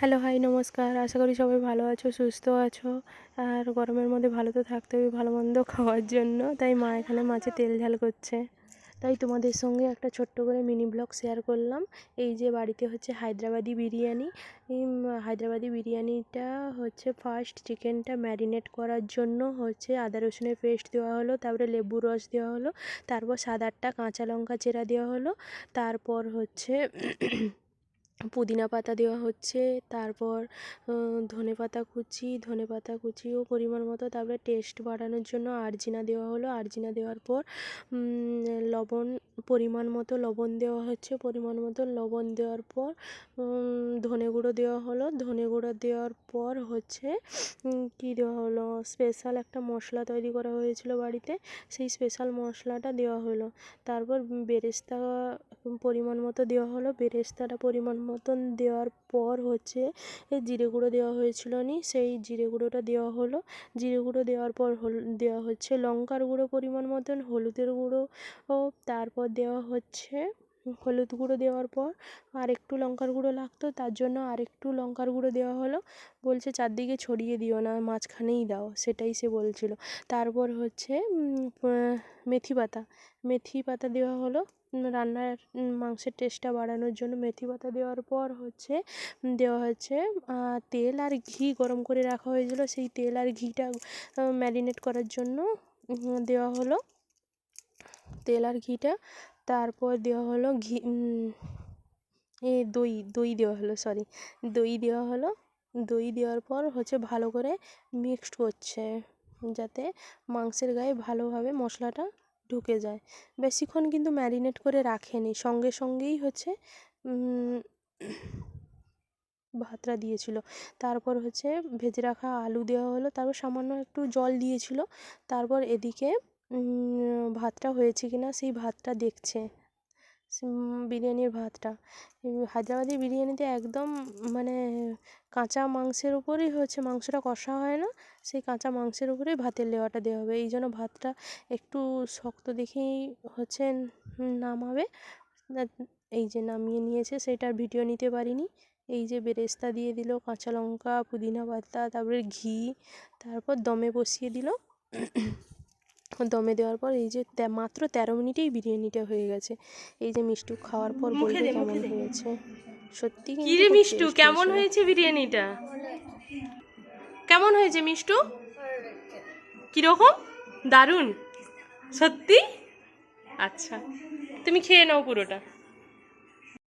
Hello, high, নমস্কার। আশা করি সবাই ভালো আছো, সুস্থ আছো। আর গরমের মধ্যে ভালো তো থাকতে হবে ভালো মন্দ খাওয়ার জন্য। তাই মা এখানে মাছে তেল ঝাল করছে। তাই তোমাদের সঙ্গে একটা ছোট্ট করে মিনি ব্লগ শেয়ার করলাম। এই যে বাড়িতে হচ্ছে হায়দ্রাবাদি বিরিয়ানি। হায়দ্রাবাদি বিরিয়ানিটা হচ্ছে ফার্স্ট চিকেনটা ম্যারিনেট করার জন্য হচ্ছে আদা রসুনের পেস্ট দেওয়া হলো, তারপরে লেবুর রস দেওয়া হলো, তারপর 7-8টা কাঁচা লঙ্কা চেরা দেওয়া হলো, তারপর হচ্ছে পুদিনা পাতা দেওয়া হচ্ছে, তারপর ধনে পাতা কুচিও পরিমাণ মতো, তারপরে টেস্ট বাড়ানোর জন্য আরজিনা দেওয়া হলো। আরজিনা দেওয়ার পর লবণ পরিমাণ মতো লবণ দেওয়া হচ্ছে। পরিমাণ মতো লবণ দেওয়ার পর ধনে গুঁড়ো দেওয়া হলো। ধনে গুঁড়ো দেওয়ার পর হচ্ছে কী দেওয়া হলো, স্পেশাল একটা মশলা তৈরি করা হয়েছিল বাড়িতে, সেই স্পেশাল মশলাটা দেওয়া হলো। তারপর বেরেস্তা পরিমাণ মতো দেওয়া হলো। বেরেস্তাটা পরিমাণ মতন দেওয়ার পর হচ্ছে জিরে গুঁড়ো দেওয়া হয়েছিল সেই জিরে গুঁড়োটা দেওয়া হলো। জিরে গুঁড়ো দেওয়ার পর দেওয়া হচ্ছে লঙ্কার গুঁড়ো পরিমাণ মতন, হলুদের গুঁড়ো, তারপর দেওয়া হচ্ছে হলুদ গুঁড়ো দেওয়ার পর আরেকটু লঙ্কার গুঁড়ো লাগতো, তার জন্য আরেকটু লঙ্কার গুঁড়ো দেওয়া হলো। বলছে চারদিকে ছড়িয়ে দিও না, মাঝখানেই দাও, সেটাই সে বলছিল। তারপর হচ্ছে মেথি পাতা দেওয়া হলো রান্নার মাংসের টেস্টটা বাড়ানোর জন্য। মেথি পাতা দেওয়ার পর হচ্ছে দেওয়া হচ্ছে তেল আর ঘি গরম করে রাখা হয়েছিল, সেই তেল আর ঘিটা ম্যারিনেট করার জন্য দেওয়া হলো তেল আর ঘিটা। তারপর দেওয়া হলো দই দেওয়া হলো, দই দেওয়া হলো। দই দেওয়ার পর হচ্ছে ভালো করে মিক্সড করছে, যাতে মাংসের গায়ে ভালোভাবে মশলাটা ঢুকে যায়। বেশিক্ষণ কিন্তু ম্যারিনেট করে রাখেনি, সঙ্গে সঙ্গেই হচ্ছে ভাতটা দিয়েছিল। তারপর হচ্ছে ভেজে রাখা আলু দেওয়া হলো, তারপর সামান্য একটু জল দিয়েছিল। তারপর এদিকে ভাতটা হয়েছে কিনা সেই ভাতটা দেখছে, বিরিয়ানির ভাতটা। হায়দ্রাবাদি বিরিয়ানিতে একদম মানে কাঁচা মাংসের উপরেই হচ্ছে, মাংসটা কষা হয় না, সেই কাঁচা মাংসের উপরেই ভাতের লেওয়াটা দেওয়া হবে। এই জন্য ভাতটা একটু শক্ত দেখেই হচ্ছে নামাবে। এই যে নামিয়ে নিয়েছে, সেটার ভিডিও নিতে পারিনি। এই যে বেরেস্তা দিয়ে দিল, কাঁচা লঙ্কা, পুদিনা পাতা, তারপরে ঘি, তারপর দমে বসিয়ে দিল। দমে দেওয়ার পর এই যে মাত্র 13 মিনিটেই বিরিয়ানিটা হয়ে গেছে। এই যে মিষ্টু খাওয়ার পর বলবে কেমন হয়েছে। সত্যি কি কিন্তু রে খুব মিষ্টু, টেস্ট কেমন হয়েছিল। হয়েছে বিরিয়ানিটা? কেমন হয়েছে মিষ্টু? কিরকম? দারুণ? সত্যি? আচ্ছা, তুমি খেয়ে নাও পুরোটা।